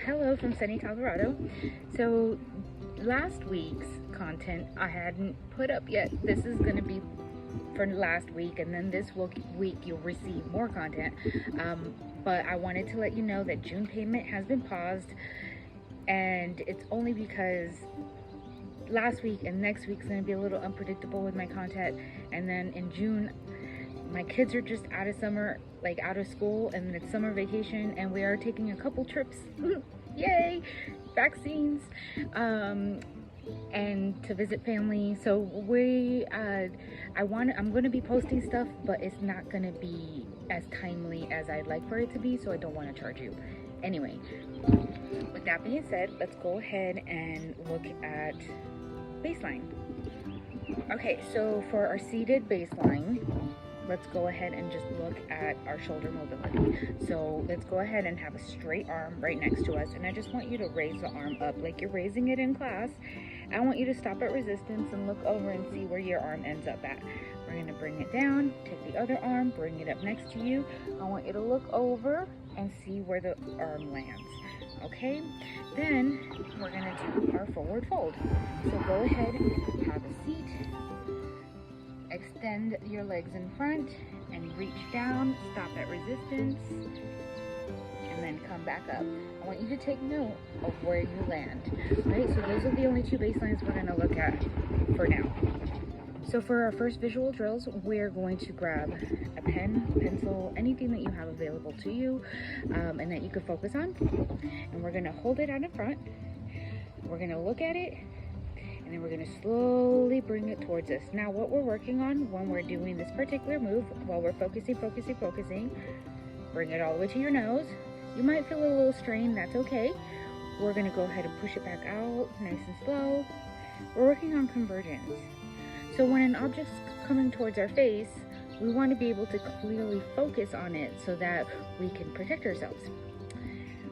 Hello from sunny Colorado. So last week's content I hadn't put up yet. This is going to be for last week, and then this week you'll receive more content. But I wanted to let you know that June payment has been paused, and it's only because last week and next week's going to be a little unpredictable with my content. And then in June, my kids are just out of summer, like out of school, and it's summer vacation, and we are taking a couple trips. Yay, vaccines, and to visit family. So I'm going to be posting stuff, but it's not going to be as timely as I'd like for it to be, so I don't want to charge you. Anyway, with that being said, let's go ahead and look at baseline. Okay, so for our seated baseline, let's go ahead and just look at our shoulder mobility. So let's go ahead and have a straight arm right next to us, and I just want you to raise the arm up like you're raising it in class. I want you to stop at resistance and look over and see where your arm ends up at. We're going to bring it down, take the other arm, bring it up next to you. I want you to look over and see where the arm lands. Okay, then we're going to do our forward fold. So go ahead, have a seat. Extend your legs in front and reach down, stop at resistance, and then come back up. I want you to take note of where you land. Right, so those are the only two baselines we're going to look at for now. So for our first visual drills, we're going to grab a pen, pencil, anything that you have available to you, and that you can focus on. And we're going to hold it out in front. We're going to look at it, and then we're going to slowly bring it towards us. Now what we're working on when we're doing this particular move, while we're focusing, bring it all the way to your nose. You might feel a little strain, that's okay. We're going to go ahead and push it back out, nice and slow. We're working on convergence. So when an object's coming towards our face, we want to be able to clearly focus on it so that we can protect ourselves,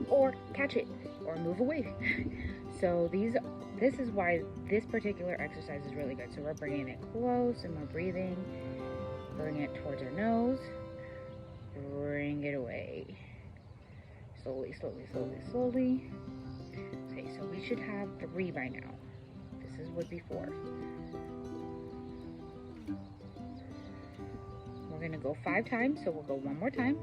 or catch it, or move away. So this is why this particular exercise is really good. So we're bringing it close and we're breathing. Bring it towards our nose. Bring it away. Slowly, slowly, slowly, slowly. Okay, so we should have 3 by now. This would be 4. We're going to go 5 times, so we'll go one more time.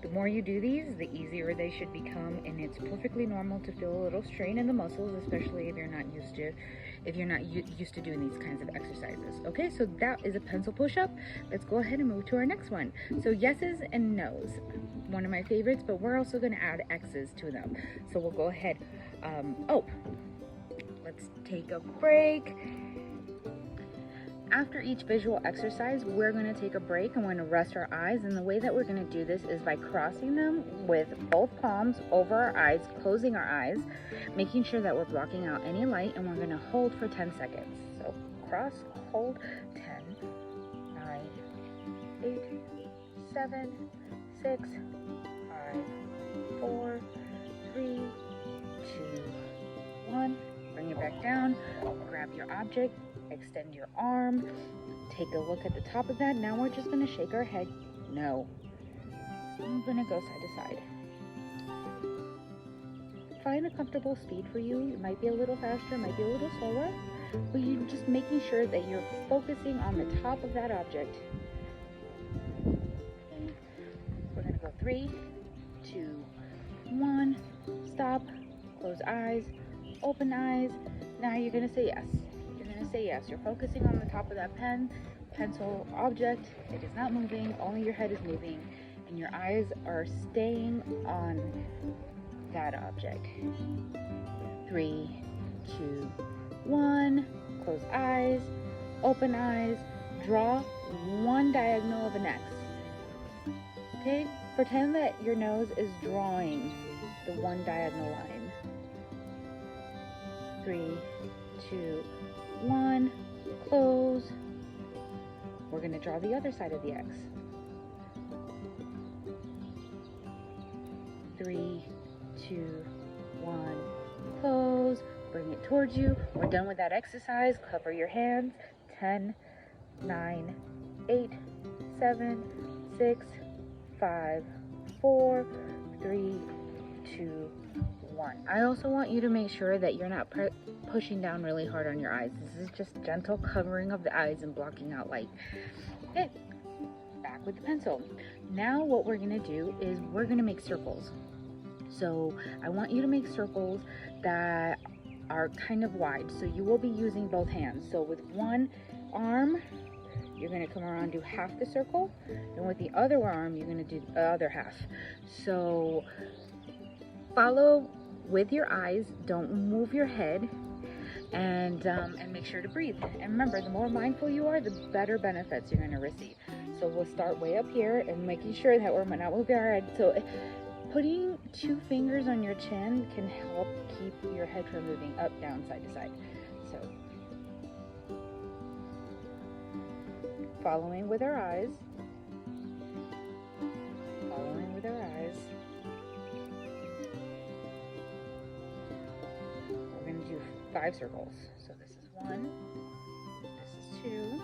The more you do these, the easier they should become, and it's perfectly normal to feel a little strain in the muscles, especially if you're not used to doing these kinds of exercises. Okay, so that is a pencil push-up. Let's go ahead and move to our next one. So yeses and nos, one of my favorites, but we're also going to add X's to them. So we'll go ahead. Let's take a break. After each visual exercise, we're going to take a break and we're going to rest our eyes. And the way that we're going to do this is by crossing them with both palms over our eyes, closing our eyes, making sure that we're blocking out any light, and we're going to hold for 10 seconds. So cross, hold, 10, 9, 8, 7, 6, 5, 4, 3, 2, 1. Bring it back down, grab your object, extend your arm, take a look at the top of that. Now we're just going to shake our head no. I'm going to go side to side. Find a comfortable speed for you. It might be a little faster, it might be a little slower, but you're just making sure that you're focusing on the top of that object. Okay. We're going to go 3, 2, 1, stop, close eyes, open eyes. Now you're going to say yes. Say yes. You're focusing on the top of that pencil object. It is not moving, only your head is moving, and your eyes are staying on that object. 3, 2, 1. Close eyes, open eyes, draw one diagonal of an X. Okay? Pretend that your nose is drawing the one diagonal line. 3, 2, 1, close. We're going to draw the other side of the X. 3, 2, 1, close. Bring it towards you. We're done with that exercise. Cover your hands. 10, 9, 8, 7, 6, 5, 4, 3, 2, 1. I also want you to make sure that you're not pushing down really hard on your eyes. This is just gentle covering of the eyes and blocking out light. Okay, back with the pencil. Now what we're gonna do is we're gonna make circles. So I want you to make circles that are kind of wide. So you will be using both hands. So with one arm, you're gonna come around, do half the circle, and with the other arm, you're gonna do the other half. So follow with your eyes, don't move your head, and make sure to breathe. And remember, the more mindful you are, the better benefits you're gonna receive. So we'll start way up here and making sure that we're not moving our head. So putting 2 fingers on your chin can help keep your head from moving up, down, side to side. So following with our eyes, following with our eyes. We're going to do 5 circles. So this is 1, this is 2,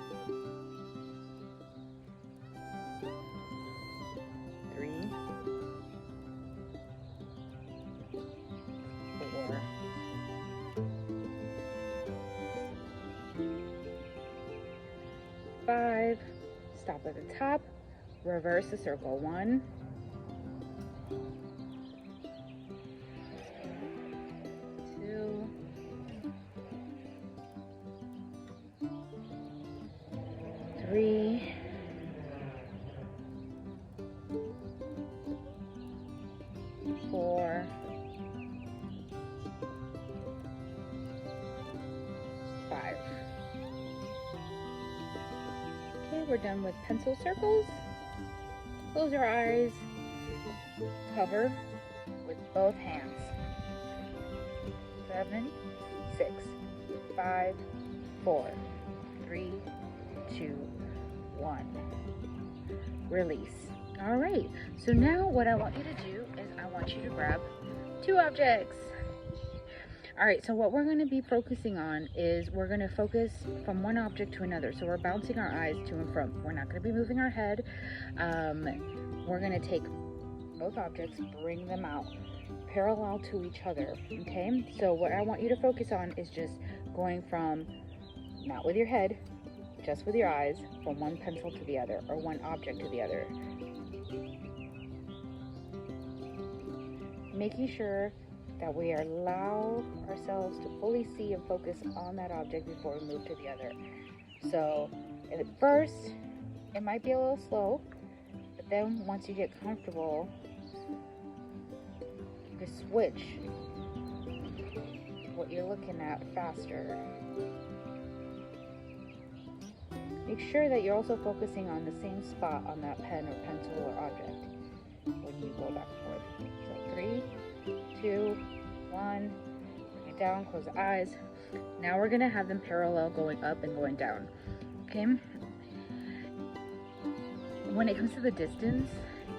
3, 4, 5. Stop at the top, reverse the circle. 1, 2, 3, 4, 5. Okay, we're done with pencil circles. Close your eyes, cover with both hands. 7, 6, 5, 4, 3, 2, 1. Release. All right, so now what I want you to do is I want you to grab 2 objects. All right, so what we're going to be focusing on is we're going to focus from one object to another. So we're bouncing our eyes to and from. We're not going to be moving our head. We're going to take both objects, bring them out parallel to each other, okay? So what I want you to focus on is just going from, not with your head, just with your eyes, from one pencil to the other, or one object to the other. Making sure that we allow ourselves to fully see and focus on that object before we move to the other. So at first, it might be a little slow, but then once you get comfortable, you can switch what you're looking at faster. Make sure that you're also focusing on the same spot on that pen or pencil or object when you go back and forth. So 3, 2, 1, bring it down, close the eyes. Now we're gonna have them parallel, going up and going down, okay? When it comes to the distance,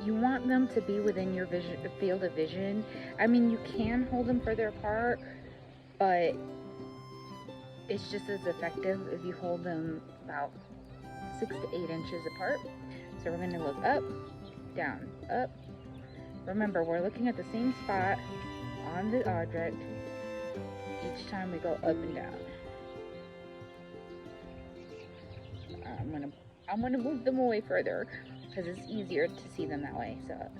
you want them to be within your field of vision. I mean, you can hold them further apart, but it's just as effective if you hold them about 6 to 8 inches apart. So we're gonna look up, down, up. Remember, we're looking at the same spot on the object each time we go up and down. I'm gonna move them away further because it's easier to see them that way. So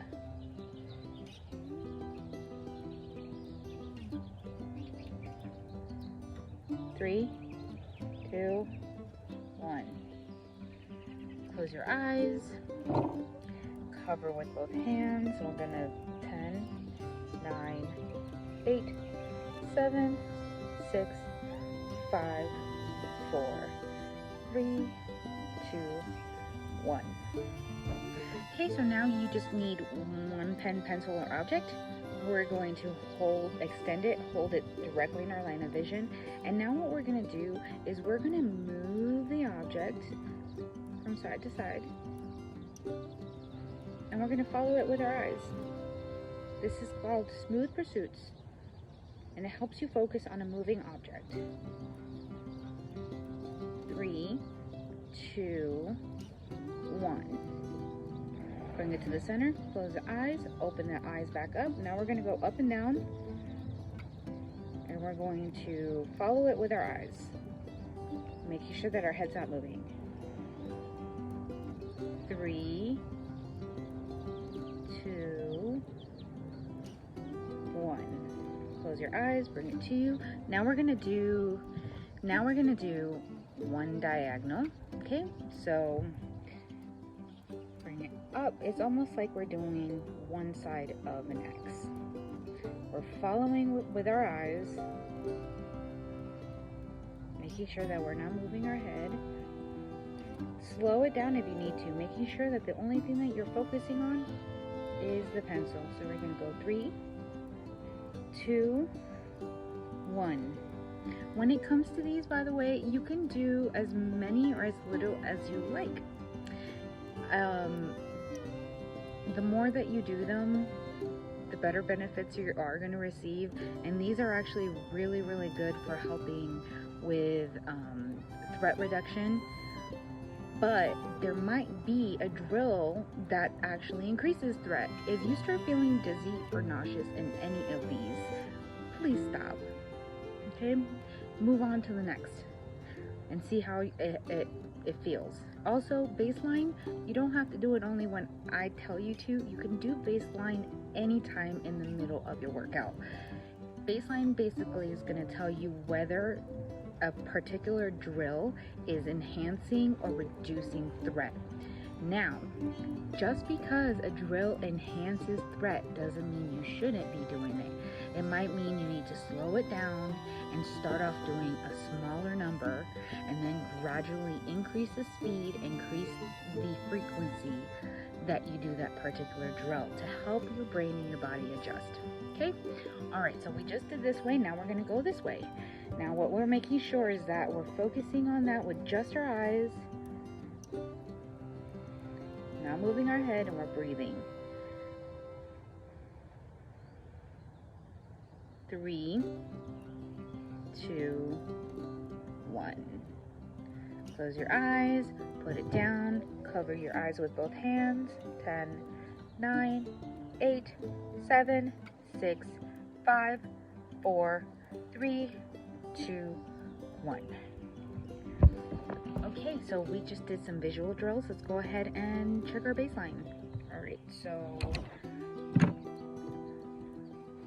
3, 2, 1. Close your eyes. Cover with both hands. We're gonna 10, 9, 8, 7, 6, 5, 4, 3, 2, 1. Okay, so now you just need one pen, pencil, or object. We're going to extend it, hold it directly in our line of vision. And now what we're gonna do is we're gonna move the object from side to side. And we're gonna follow it with our eyes. This is called smooth pursuits, and it helps you focus on a moving object. 3, 2, 1. Bring it to the center, close the eyes, open the eyes back up. Now we're gonna go up and down, and we're going to follow it with our eyes, making sure that our head's not moving. 3, 2, 1. Close your eyes, bring it to you. Now we're gonna do one diagonal. Okay, so bring it up. It's almost like we're doing one side of an X. We're following with our eyes, making sure that we're not moving our head. Slow it down if you need to, making sure that the only thing that you're focusing on is the pencil. So we're going to go 3, 2, 1. When it comes to these, by the way, you can do as many or as little as you like. The more that you do them, the better benefits you are going to receive. And these are actually really, really good for helping with threat reduction. But there might be a drill that actually increases threat. If you start feeling dizzy or nauseous in any of these, please stop. Okay, move on to the next and see how it feels. Also, baseline, you don't have to do it only when I tell you to. You can do baseline anytime in the middle of your workout. Baseline basically is going to tell you whether a particular drill is enhancing or reducing threat. Now, just because a drill enhances threat doesn't mean you shouldn't be doing it. It might mean you need to slow it down and start off doing a smaller number and then gradually increase the speed, increase the frequency that you do that particular drill to help your brain and your body adjust. Okay? All right, so we just did this way. Now we're going to go this way. Now what we're making sure is that we're focusing on that with just our eyes, not moving our head, and we're breathing. 3, 2, 1. Close your eyes, put it down, cover your eyes with both hands. 10, 9, 8, 7, 6, 5, 4, 3, 2, 1. Okay, so we just did some visual drills. Let's go ahead and check our baseline. All right, so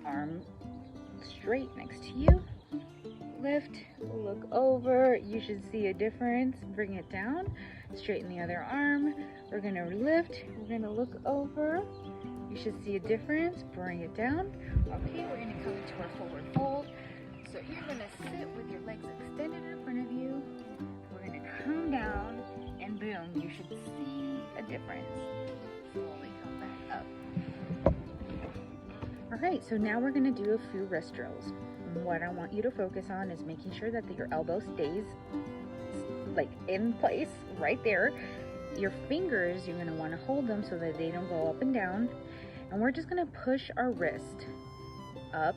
arm straight next to you. Lift, look over. You should see a difference. Bring it down. Straighten the other arm. We're gonna lift. We're gonna look over. You should see a difference. Bring it down. Okay, we're gonna come into our forward fold. So you're gonna sit with your legs extended in front of you. We're gonna come down, and boom, you should see a difference. Slowly come back up. All right, so now we're gonna do a few wrist drills. What I want you to focus on is making sure that your elbow stays like in place right there. Your fingers, you're gonna wanna hold them so that they don't go up and down. And we're just gonna push our wrist up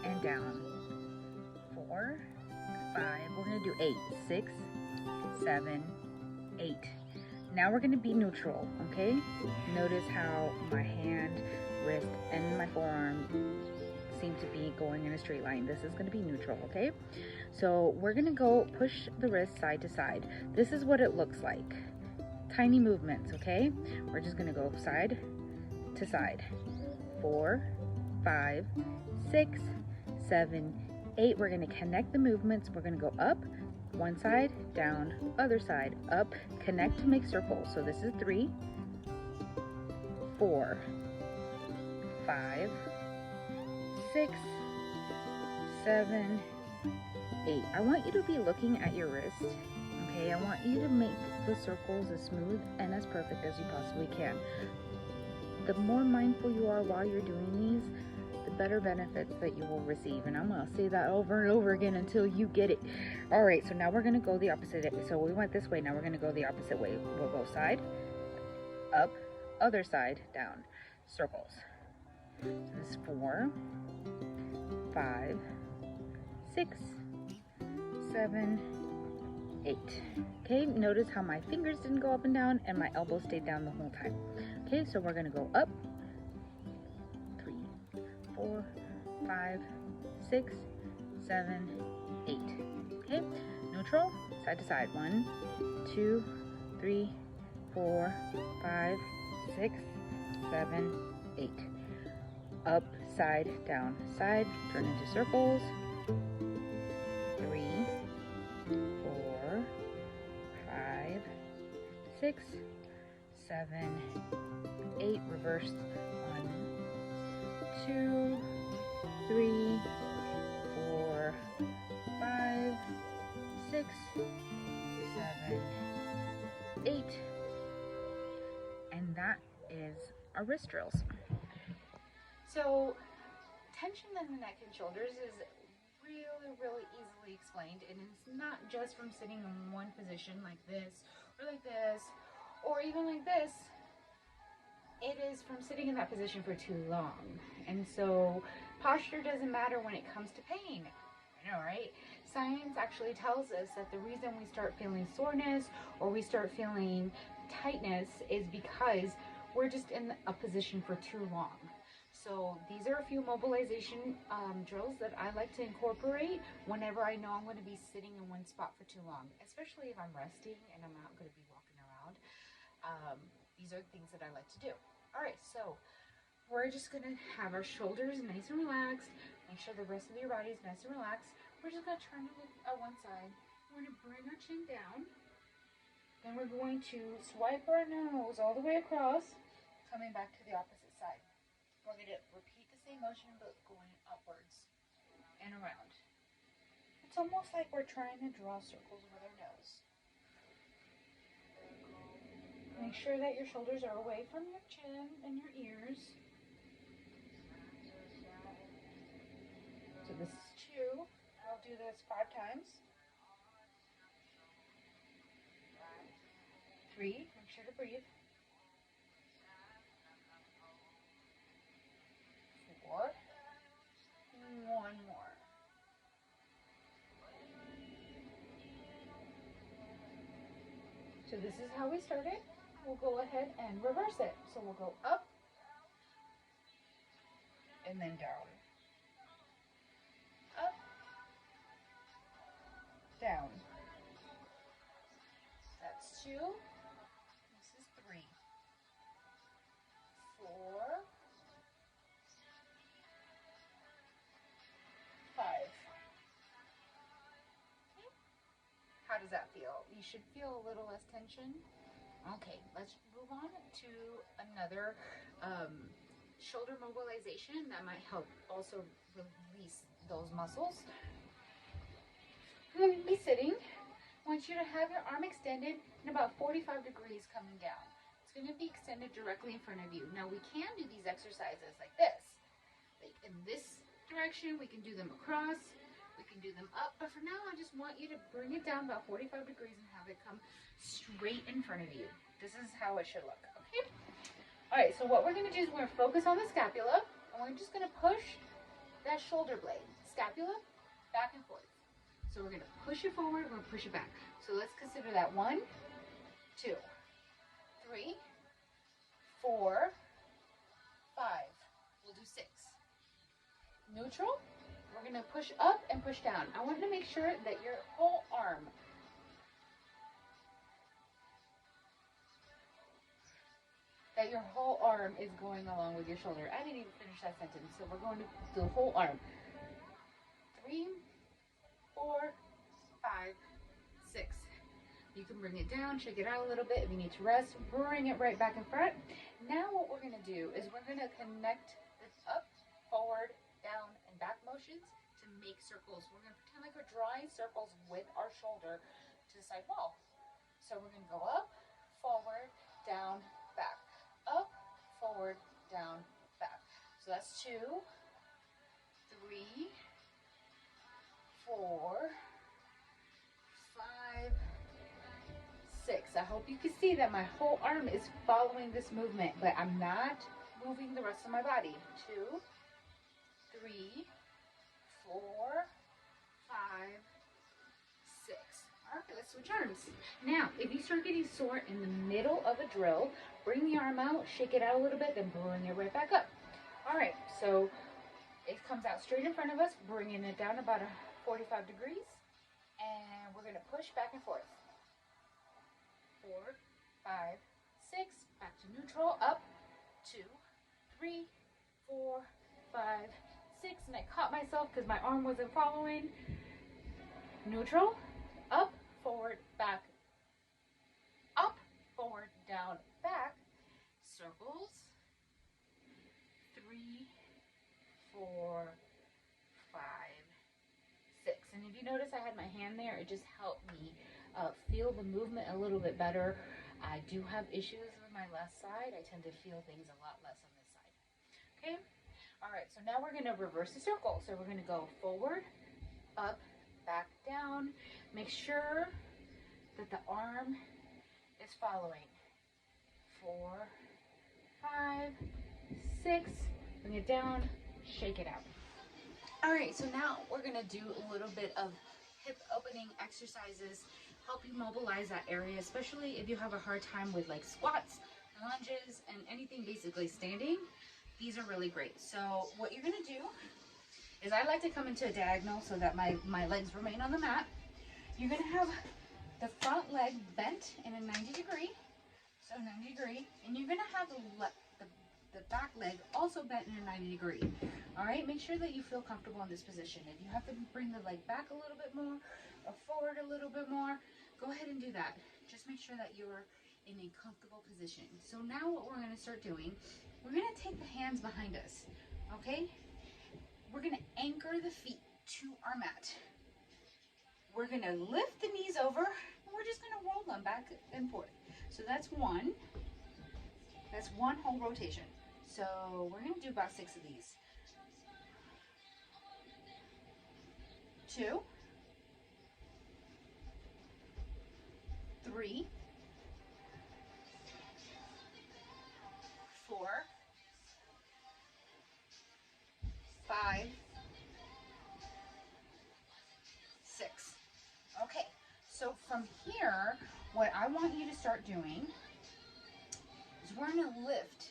and down. 4, 5, we're gonna do 8, 6, 7, 8. Now we're gonna be neutral, okay? Notice how my hand, wrist, and my forearm seem to be going in a straight line. This is gonna be neutral, okay? So we're gonna go push the wrist side to side. This is what it looks like. Tiny movements, okay? We're just gonna go side to side. 4, 5, 6, 7, 8. We're gonna connect the movements. We're gonna go up, one side, down, other side, up, connect to make circles. So this is 3, 4, 5, 6, 7, 8. I want you to be looking at your wrist, okay? I want you to make the circles as smooth and as perfect as you possibly can. The more mindful you are while you're doing these, the better benefits that you will receive. And I'm going to say that over and over again until you get it. All right, so now we're going to go the opposite. So we went this way. Now we're going to go the opposite way. We'll go side, up, other side, down, circles. So this is 4, 5, 6, 7, 8. Okay, notice how my fingers didn't go up and down and my elbow stayed down the whole time. Okay, so we're gonna go up. 3, 4, 5, 6, 7, 8. Okay, neutral, side to side. 1, 2, 3, 4, 5, 6, 7, 8. Up, side, down, side, turn into circles. 3, 4, 5, 6, 7, 8. Reversed. 1, 2, 3, 4, 5, 6, 7, 8. And that is our wrist drills. So tension in the neck and shoulders is really easily explained, and it's not just from sitting in one position like this, or even like this. It is from sitting in that position for too long. And so posture doesn't matter when it comes to pain. I know, right? Science actually tells us that the reason we start feeling soreness or we start feeling tightness is because we're just in a position for too long. So these are a few mobilization drills that I like to incorporate whenever I know I'm going to be sitting in one spot for too long, especially if I'm resting and I'm not going to be walking around. These are things that I like to do. All right, so we're just going to have our shoulders nice and relaxed. Make sure the rest of your body is nice and relaxed. We're just going to turn to one side. We're going to bring our chin down. Then we're going to swipe our nose all the way across, coming back to the opposite side. We're going to repeat the same motion, but going upwards and around. It's almost like we're trying to draw circles with our nose. Make sure that your shoulders are away from your chin and your ears. So this is 2. I'll do this 5 times. 3, make sure to breathe. 4, 1 more. So this is how we started. We'll go ahead and reverse it. So we'll go up and then down. Up, down. That's 2. This is 3. 4, 5. How does that feel? You should feel a little less tension. Okay, let's move on to another shoulder mobilization that might help also release those muscles. When you be sitting, I want you to have your arm extended in about 45 degrees coming down. It's going to be extended directly in front of you. Now we can do these exercises like this. Like in this direction, we can do them across. We can do them up, but for now I just want you to bring it down about 45 degrees and have it come straight in front of you. This is how it should look, okay? All right, so what we're gonna do is we're gonna focus on the scapula, and we're just gonna push that shoulder blade, scapula, back and forth. So we're gonna push it forward, we're gonna push it back. So let's consider that 1, 2, 3, 4, 5. We'll do 6. Neutral. We're going to push up and push down. I want to make sure that your whole arm is going along with your shoulder. I didn't even finish that sentence, so we're going to do the whole arm. 3, 4, 5, 6. You can bring it down, shake it out a little bit. If you need to rest, bring it right back in front. Now what we're going to do is we're going to connect this up, forward, down, and back motions to make circles. We're going to pretend like we're drawing circles with our shoulder to the side wall. So we're going to go up, forward, down, back. Up, forward, down, back. So that's 2, 3, 4, 5, 6. I hope you can see that my whole arm is following this movement, but I'm not moving the rest of my body. 2, 3, 4, 5, 6. All right, let's switch arms. Now, if you start getting sore in the middle of a drill, bring the arm out, shake it out a little bit, then bring it right back up. All right, so it comes out straight in front of us, bringing it down about 45 degrees, and we're gonna push back and forth. 4, 5, 6, back to neutral, up, 2, 3, 4, 5, 6, and I caught myself because my arm wasn't following. Neutral, up, forward, back, up, forward, down, back, circles, 3, 4, 5, 6. And if you notice I had my hand there, it just helped me feel the movement a little bit better. I do have issues with my left side. I tend to feel things a lot less on this side. Okay? All right, so now we're gonna reverse the circle. So we're gonna go forward, up, back, down. Make sure that the arm is following. 4, 5, 6, bring it down, shake it out. All right, so now we're gonna do a little bit of hip opening exercises, help you mobilize that area, especially if you have a hard time with like squats, lunges, and anything basically standing. These are really great. So what you're gonna do is I like to come into a diagonal so that my legs remain on the mat. You're gonna have the front leg bent in a 90 degree, so 90 degree, and you're gonna have the back leg also bent in a 90 degree. All right, make sure that you feel comfortable in this position. If you have to bring the leg back a little bit more or forward a little bit more, go ahead and do that. Just make sure that you're in a comfortable position. So now what we're gonna start doing, we're gonna take the hands behind us, okay? We're gonna anchor the feet to our mat. We're gonna lift the knees over, and we're just gonna roll them back and forth. So that's one whole rotation. So we're gonna do about 6 of these. 2, 3, 4, 5, 6. Okay, so from here, what I want you to start doing is we're gonna lift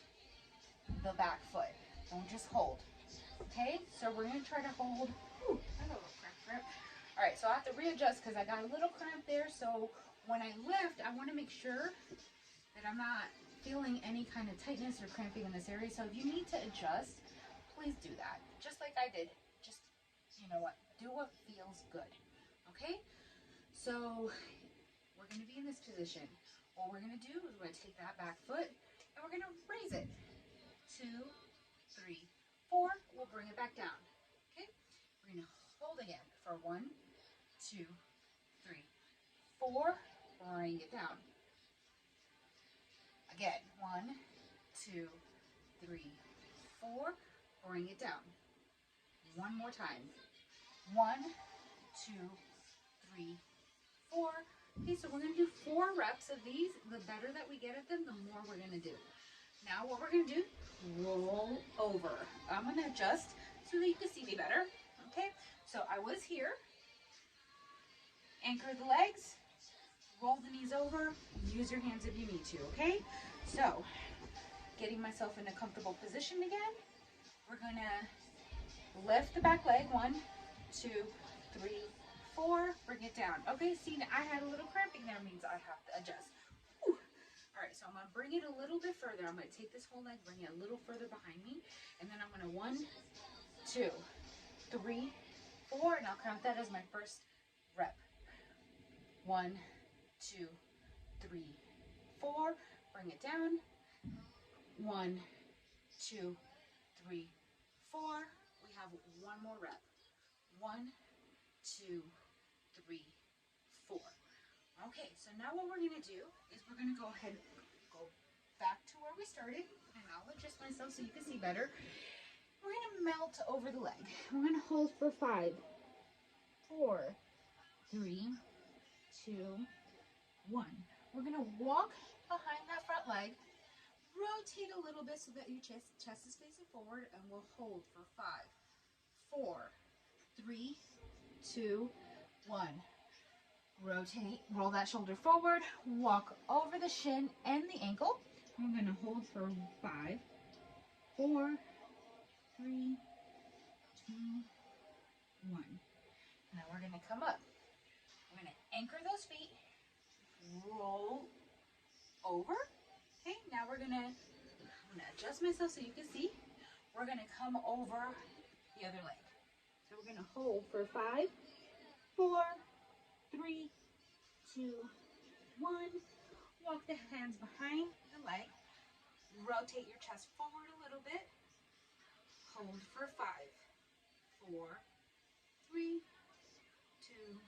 the back foot. Don't just hold. Okay, so we're gonna try to hold. Ooh, I got a little cramp. All right, so I have to readjust because I got a little cramp there. So when I lift, I want to make sure that I'm not feeling any kind of tightness or cramping in this area. So if you need to adjust, please do that. Just like I did. Just, you know what, do what feels good. Okay, so we're going to be in this position. What we're going to do is we're going to take that back foot and we're going to raise it. 2, 3, 4. We'll bring it back down. Okay, we're going to hold again for 1, 2, 3, 4. Bring it down. Again, 1, 2, 3, 4. Bring it down. One more time. 1, 2, 3, 4. Okay, so we're going to do 4 reps of these. The better that we get at them, the more we're going to do. Now what we're going to do, roll over. I'm going to adjust so that you can see me better. Okay, so I was here. Anchor the legs. Roll the knees over. Use your hands if you need to, okay? So, getting myself in a comfortable position again. We're going to lift the back leg. 1, 2, 3, 4. Bring it down. Okay, see, I had a little cramping there. Means I have to adjust. Whew. All right, so I'm going to bring it a little bit further. I'm going to take this whole leg, bring it a little further behind me. And then I'm going to 1, 2, 3, 4. And I'll count that as my first rep. 1, 2, 3, 4. Bring it down. 1, 2, 3, 4. We have one more rep. 1, 2, 3, 4. Okay, so now what we're going to do is we're going to go ahead and go back to where we started, and I'll adjust myself so you can see better. We're going to melt over the leg. We're going to hold for 5, 4, 3, 2, 1. We're going to walk behind that front leg, rotate a little bit so that your chest is facing forward, and we'll hold for 5, 4, 3, 2, 1. Rotate, roll that shoulder forward, walk over the shin and the ankle. We're going to hold for 5, 4, 3, 2, 1. Now we're going to come up. We're going to anchor those feet, roll over. Okay, now I'm going to adjust myself so you can see. We're going to come over the other leg. So we're going to hold for 5, 4, 3, 2, 1. Walk the hands behind the leg. Rotate your chest forward a little bit. Hold for 5, 4, 3, 2,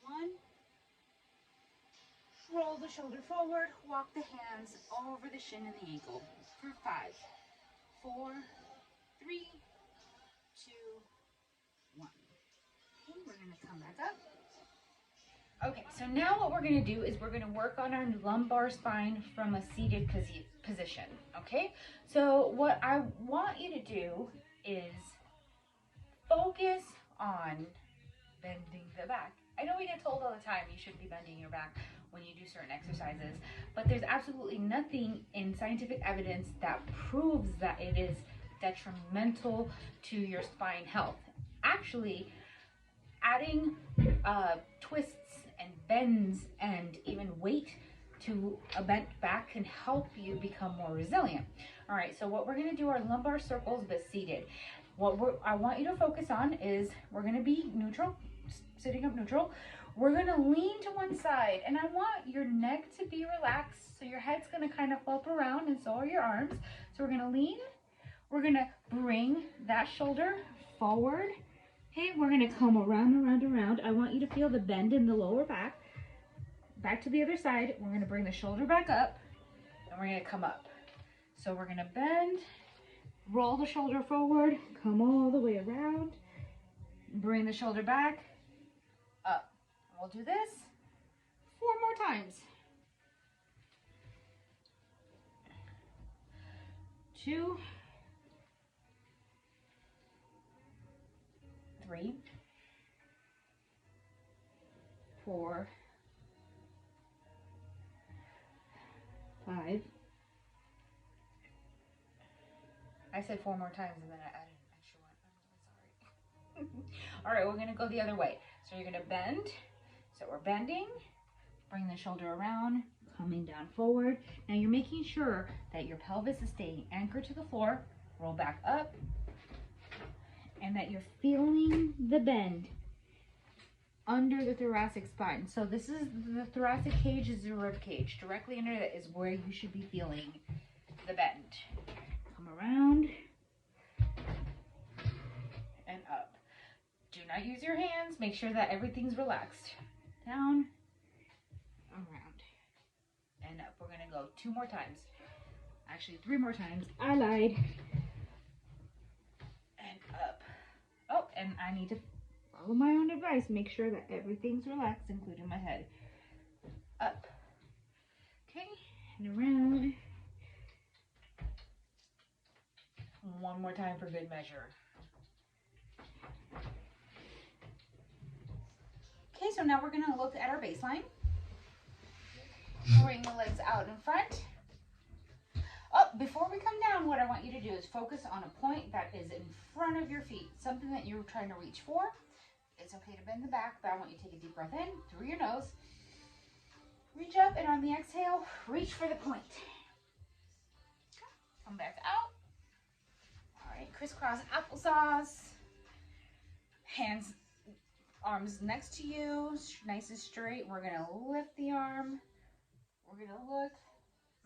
1. Roll the shoulder forward. Walk the hands over the shin and the ankle for 5, 4, 3, 2, 1. Okay, we're going to come back up. Okay, so now what we're going to do is we're going to work on our lumbar spine from a seated position, okay? So what I want you to do is focus on bending the back. I know we get told all the time you should be bending your back when you do certain exercises, but there's absolutely nothing in scientific evidence that proves that it is detrimental to your spine health. Actually, adding twists and bends and even weight to a bent back can help you become more resilient. All right, so what we're going to do are lumbar circles but seated. What I want you to focus on is we're going to be neutral, sitting up neutral. We're going to lean to one side, and I want your neck to be relaxed, so your head's going to kind of flop around, and so are your arms. So we're going to lean. We're going to bring that shoulder forward. Okay, we're going to come around, around, around. I want you to feel the bend in the lower back. Back to the other side. We're going to bring the shoulder back up, and we're going to come up. So we're going to bend, roll the shoulder forward, come all the way around, bring the shoulder back, up. We'll do this 4 more times. 2, 3, 4, 5. I said 4 more times and then I added an extra one. I'm really sorry. All right, we're going to go the other way. So you're going to bend. So we're bending. Bring the shoulder around, coming down forward. Now you're making sure that your pelvis is staying anchored to the floor. Roll back up. And that you're feeling the bend under the thoracic spine. So this is the thoracic cage, is the rib cage. Directly under that is where you should be feeling the bend. Come around and up. Do not use your hands. Make sure that everything's relaxed. Down, around, and up. We're going to go 2 more times. Actually, 3 more times. I lied. And up. Oh, and I need to follow my own advice. Make sure that everything's relaxed, including my head. Up. Okay, and around. 1 more time for good measure. Okay, so now we're going to look at our baseline. Bring the legs out in front. Oh, before we come down, what I want you to do is focus on a point that is in front of your feet, something that you're trying to reach for. It's okay to bend the back, but I want you to take a deep breath in through your nose. Reach up, and on the exhale, reach for the point. Come back out. All right, crisscross applesauce. Hands, arms next to you, nice and straight. We're going to lift the arm. We're going to look,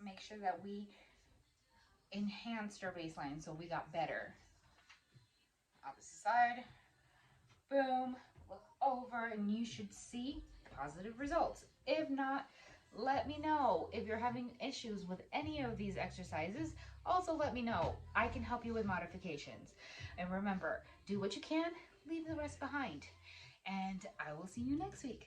make sure that we enhanced our baseline, so we got better. Opposite side. Boom. Look over, and you should see positive results. If not, let me know. If you're having issues with any of these exercises, also let me know. I can help you with modifications. And remember, do what you can, leave the rest behind. And I will see you next week.